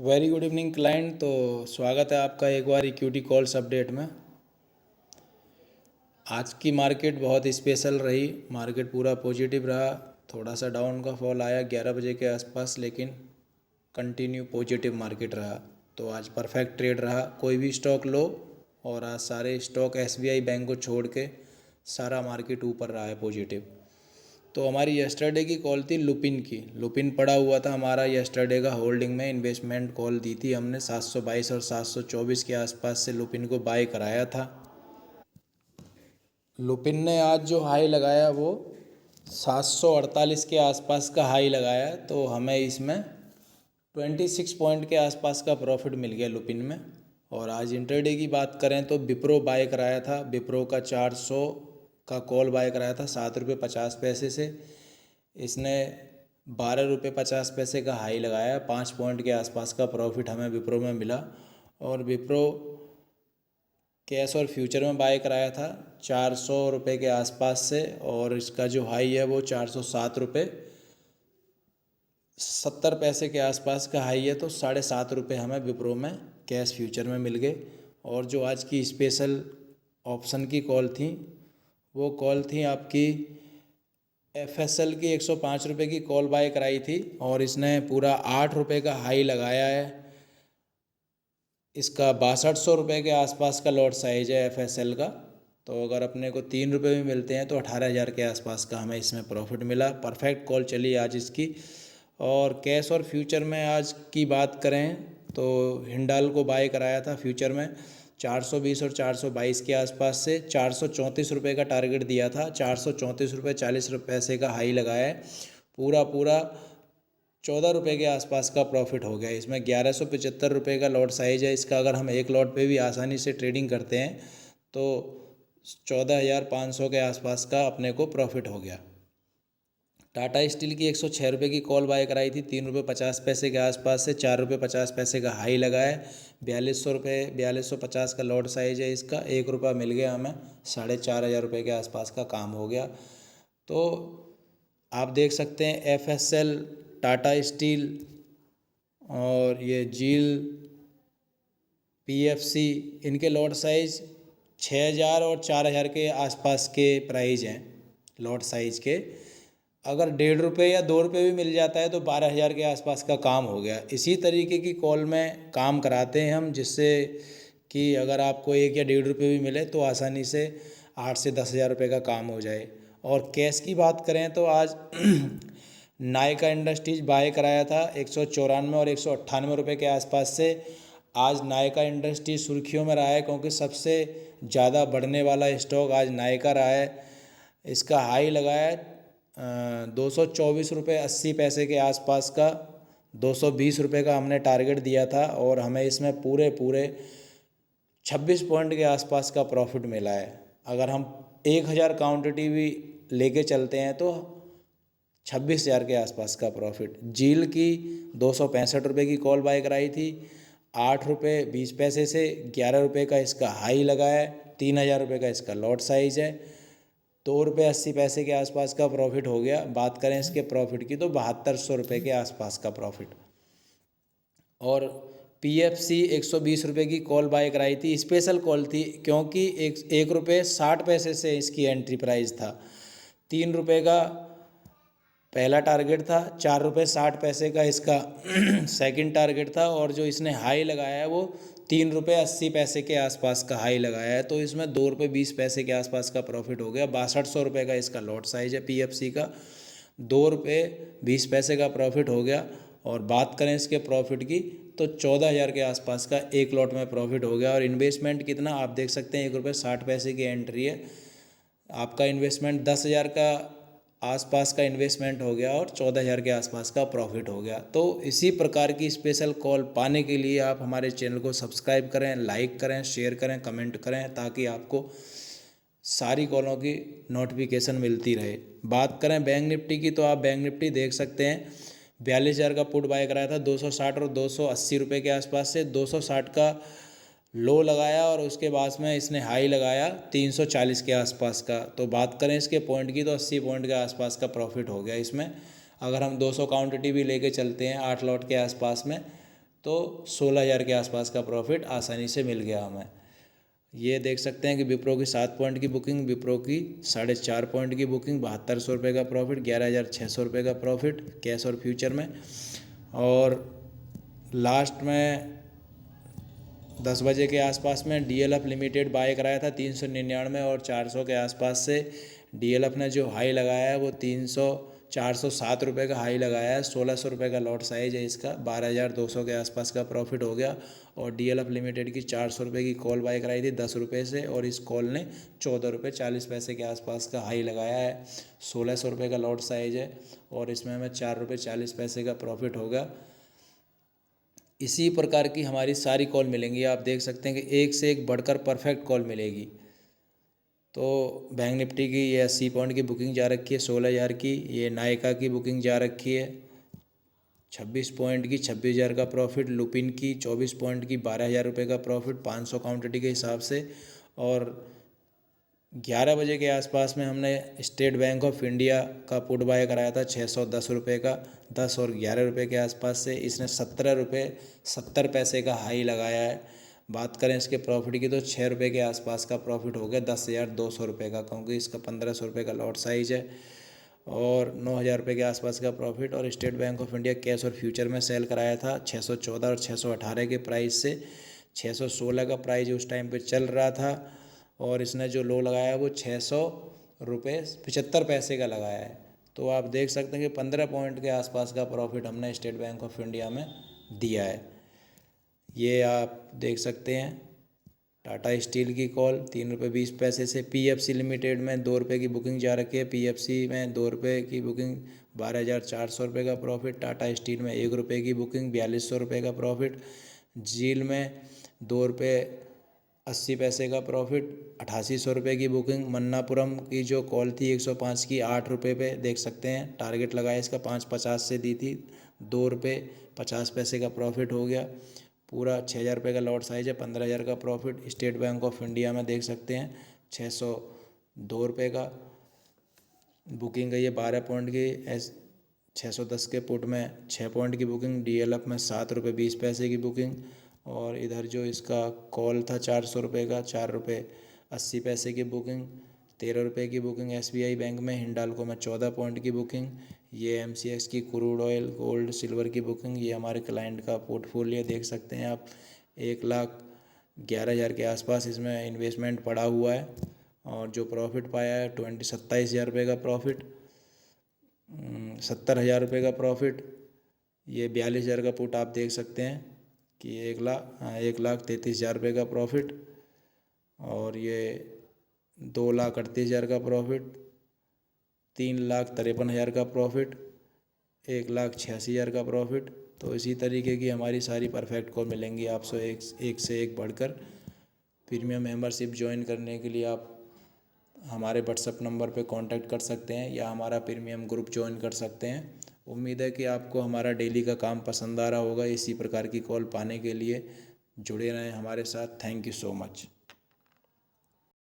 Very good evening client. तो स्वागत है आपका एक बार इक्विटी कॉल्स अपडेट में। आज की मार्केट बहुत स्पेशल रही। मार्केट पूरा पॉजिटिव रहा। थोड़ा सा डाउन का फॉल आया 11 बजे के आसपास, लेकिन कंटिन्यू पॉजिटिव मार्केट रहा। तो आज परफेक्ट ट्रेड रहा। कोई भी स्टॉक लो, और आज सारे स्टॉक एसबीआई बैंक को छोड़ के सारा मार्केट ऊपर रहा है पॉजिटिव। तो हमारी यस्टरडे की कॉल थी लुपिन की। लुपिन पड़ा हुआ था हमारा यस्टरडे का होल्डिंग में। इन्वेस्टमेंट कॉल दी थी हमने 722 और 724 के आसपास से लुपिन को बाय कराया था। लुपिन ने आज जो हाई लगाया वो 748 के आसपास का हाई लगाया। तो हमें इसमें 26 पॉइंट के आसपास का प्रॉफिट मिल गया लुपिन में। और आज इंटरडे की बात करें तो विप्रो बाय कराया था। विप्रो का 400 का कॉल बाय कराया था 7 रुपये 50 पैसे से। इसने 12 रुपये 50 पैसे का हाई लगाया। 5 पॉइंट के आसपास का प्रॉफिट हमें विप्रो में मिला। और विप्रो कैश और फ्यूचर में बाय कराया था 400 रुपये के आसपास से। और इसका जो हाई है वो 407 रुपये 70 पैसे के आसपास का हाई है। तो 7.5 रुपये हमें विप्रो में कैश फ्यूचर में मिल गए। और जो आज की स्पेशल ऑप्शन की कॉल थी वो कॉल थी आपकी एफएसएल की 105 रुपये की कॉल बाय कराई थी। और इसने पूरा 8 रुपये का हाई लगाया है। इसका 6200 रुपये के आसपास का लॉट साइज है एफएसएल का। तो अगर अपने को 3 रुपये भी मिलते हैं तो 18,000 के आसपास का हमें इसमें प्रॉफिट मिला। परफेक्ट कॉल चली आज इसकी। और कैश और फ्यूचर में आज की बात करें तो हिंडाल को बाय कराया था फ्यूचर में 420 और 422 के आसपास से। 434 रुपये का टारगेट दिया था। 434 रुपये 40 पैसे का हाई लगाया है। पूरा 14 रुपये के आसपास का प्रॉफिट हो गया। इसमें 1175 रुपये का लॉट साइज है इसका। अगर हम एक लॉट पे भी आसानी से ट्रेडिंग करते हैं तो 14,500 के आसपास का अपने को प्रॉफिट हो गया। टाटा स्टील की 106 रुपये की कॉल बाय कराई थी 3 रुपये 50 पैसे के आसपास से। 4 रुपये 50 पैसे का हाई लगाया है। 4250 का लॉट साइज है इसका। 1 रुपया मिल गया हमें। 4,500 के आसपास का काम हो गया। तो आप देख सकते हैं एफएसएल, टाटा स्टील और ये जील, पीएफसी, इनके लॉट साइज 6,000 और 4,000 के आसपास के प्राइस हैं लॉट साइज के। अगर 1.5 रुपये या 2 रुपये भी मिल जाता है तो 12,000 के आसपास का काम हो गया। इसी तरीके की कॉल में काम कराते हैं हम, जिससे कि अगर आपको 1 या 1.5 रुपये भी मिले तो आसानी से 8 से 10,000 रुपये का काम हो जाए। और कैश की बात करें तो आज नायका इंडस्ट्रीज बाय कराया था 194 और 198 रुपये के आसपास से। आज नायका इंडस्ट्रीज सुर्खियों में रहा है क्योंकि सबसे ज़्यादा बढ़ने वाला स्टॉक आज नायका रहा है। इसका हाई लगाया है 224 रुपये 80 पैसे के आसपास का। 220 रुपये का हमने टारगेट दिया था और हमें इसमें पूरे 26 पॉइंट के आसपास का प्रॉफिट मिला है। अगर हम 1,000 क्वांटिटी भी लेके चलते हैं तो 26,000 के आसपास का प्रॉफिट। जील की 265 रुपये की कॉल बाय कराई थी 8 रुपये 20 पैसे से। 11 रुपये का इसका हाई लगाया है। 3,000 रुपये का इसका लॉट साइज है। 2 रुपये 80 पैसे के आसपास का प्रॉफिट हो गया। बात करें इसके प्रॉफिट की तो 7,200 रुपये के आसपास का प्रॉफिट। और पीएफसी 120 रुपये की कॉल बाय कराई थी। स्पेशल कॉल थी क्योंकि 1 रुपये 60 पैसे से इसकी एंट्री प्राइस था। 3 रुपये का पहला टारगेट था। 4 रुपये 60 पैसे का इसका सेकंड टारगेट था। और जो इसने हाई लगाया है वो 3 रुपये 80 पैसे के आसपास का हाई लगाया है। तो इसमें 2 रुपये 20 पैसे के आसपास का प्रॉफिट हो गया। 6200 रुपये का इसका लॉट साइज है पीएफसी का। 2 रुपये 20 पैसे का प्रॉफिट हो गया। और बात करें इसके प्रॉफिट की तो 14,000 के आसपास का एक लॉट में प्रॉफिट हो गया। और इन्वेस्टमेंट कितना आप देख सकते हैं, 1 रुपये 60 पैसे की एंट्री है। आपका इन्वेस्टमेंट 10,000 का आसपास का इन्वेस्टमेंट हो गया और 14,000 के आसपास का प्रॉफिट हो गया। तो इसी प्रकार की स्पेशल कॉल पाने के लिए आप हमारे चैनल को सब्सक्राइब करें, लाइक करें, शेयर करें, कमेंट करें, ताकि आपको सारी कॉलों की नोटिफिकेशन मिलती रहे। बात करें बैंक निफ्टी की तो आप बैंक निफ्टी देख सकते हैं 42,000 का पुट बाय कराया था 260 और 280 रुपये के आसपास से। 260 का लो लगाया और उसके बाद में इसने हाई लगाया 340 के आसपास का। तो बात करें इसके पॉइंट की तो 80 पॉइंट के आसपास का प्रॉफिट हो गया इसमें। अगर हम 200 क्वांटिटी भी लेके चलते हैं 8 लॉट के आसपास में तो 16,000 के आसपास का प्रॉफिट आसानी से मिल गया हमें। ये देख सकते हैं कि विप्रो की 7 पॉइंट की बुकिंग, विप्रो की 4.5 पॉइंट की बुकिंग, 7200 रुपये का प्रॉफिट, 11,600 रुपये का प्रॉफिट कैश और फ्यूचर में। और लास्ट में 10 बजे के आसपास में DLF लिमिटेड बाय कराया था 399 और 400 के आसपास से। DLF ने जो हाई लगाया है वो 407 रुपये का हाई लगाया है। 1600 रुपये का लॉट साइज है इसका, 12,200 के आसपास का प्रॉफिट हो गया। और DLF लिमिटेड की 400 रुपये की कॉल बाय कराई थी 10 रुपये से, और इस कॉल ने 14 रुपये 40 पैसे के आसपास का हाई लगाया है। 1600 रुपये का लॉट साइज है और इसमें हमें 4 रुपये 40 पैसे का प्रॉफिट होगा। इसी प्रकार की हमारी सारी कॉल मिलेंगी। आप देख सकते हैं कि एक से एक बढ़कर परफेक्ट कॉल मिलेगी। तो बैंक निफ्टी की ये 80 पॉइंट की बुकिंग जा रखी है 16,000 की। ये नायका की बुकिंग जा रखी है 26 पॉइंट की 26,000 का प्रॉफिट। लुपिन की 24 पॉइंट की 12,000 रुपये का प्रॉफिट 500 काउंटिटी के हिसाब से। और 11 बजे के आसपास में हमने स्टेट बैंक ऑफ इंडिया का पुट बाय कराया था 610 रुपये का, 10 और 11 रुपये के आसपास से। इसने 17 रुपये 70 पैसे का हाई लगाया है। बात करें इसके प्रॉफिट की तो 6 रुपये के आसपास का प्रॉफिट हो गया 10,200 रुपये का, क्योंकि इसका 1500 रुपये का लॉट साइज है। और 9,000 रुपये के आसपास का प्रॉफिट। और state bank of India cash और फ्यूचर में सेल कराया था 614 और 618 के प्राइस से। 616 का प्राइस उस टाइम पे चल रहा था और इसने जो लो लगाया वो 600 रुपये 75 पैसे का लगाया है। तो आप देख सकते हैं कि 15 पॉइंट के आसपास का प्रॉफिट हमने स्टेट बैंक ऑफ इंडिया में दिया है। ये आप देख सकते हैं टाटा स्टील की कॉल 3 रुपये 20 पैसे से। PFC लिमिटेड में 2 रुपये की बुकिंग जा रखी है। PFC में 2 रुपये की बुकिंग 12,400 रुपये का प्रॉफिट। टाटा स्टील में 1 रुपये की बुकिंग 4,200 रुपये का प्रॉफिट। झील में 2 रुपये 80 पैसे का प्रॉफिट 8,800 रुपये की बुकिंग। मन्नापुरम की जो कॉल थी 105 की 8 रुपये पे देख सकते हैं टारगेट लगाया इसका 5.50 से दी थी, 2 रुपये 50 पैसे का प्रॉफिट हो गया। पूरा 6,000 रुपये का लॉट साइज है, 15,000 का profit. State bank of India में देख सकते हैं 602 रुपये का बुकिंग है ये 12 पॉइंट की। 610 के पुट में 6 पॉइंट की बुकिंग। DLF में 7 रुपये 20 पैसे की बुकिंग। और इधर जो इसका कॉल था 400 रुपये का 4 रुपये 80 पैसे की बुकिंग। 13 रुपये की बुकिंग SBI बैंक में। हिंडाल्को में 14 पॉइंट की बुकिंग। ये MCX की क्रूड ऑयल गोल्ड सिल्वर की बुकिंग। ये हमारे क्लाइंट का पोर्टफोलियो देख सकते हैं आप, 1,11,000 के आसपास इसमें इन्वेस्टमेंट पड़ा हुआ है। और जो प्रॉफिट पाया है 27,000 रुपये का प्रॉफिट, 70,000 रुपये का प्रॉफिट। ये 42,000 का पुट आप देख सकते हैं कि 1,33,000 रुपये का प्रॉफिट। और ये 2,38,000 का प्रॉफिट, 3,53,000 का प्रॉफिट, 1,86,000 का प्रॉफिट। तो इसी तरीके की हमारी सारी परफेक्ट कॉल मिलेंगी आपसे एक से एक बढ़कर। प्रीमियम मेंबरशिप ज्वाइन करने के लिए आप हमारे व्हाट्सएप नंबर पे कांटेक्ट कर सकते हैं या हमारा प्रीमियम ग्रुप ज्वाइन कर सकते हैं। उम्मीद है कि आपको हमारा डेली का काम पसंद आ रहा होगा। इसी प्रकार की कॉल पाने के लिए जुड़े रहें हमारे साथ। Thank you so much.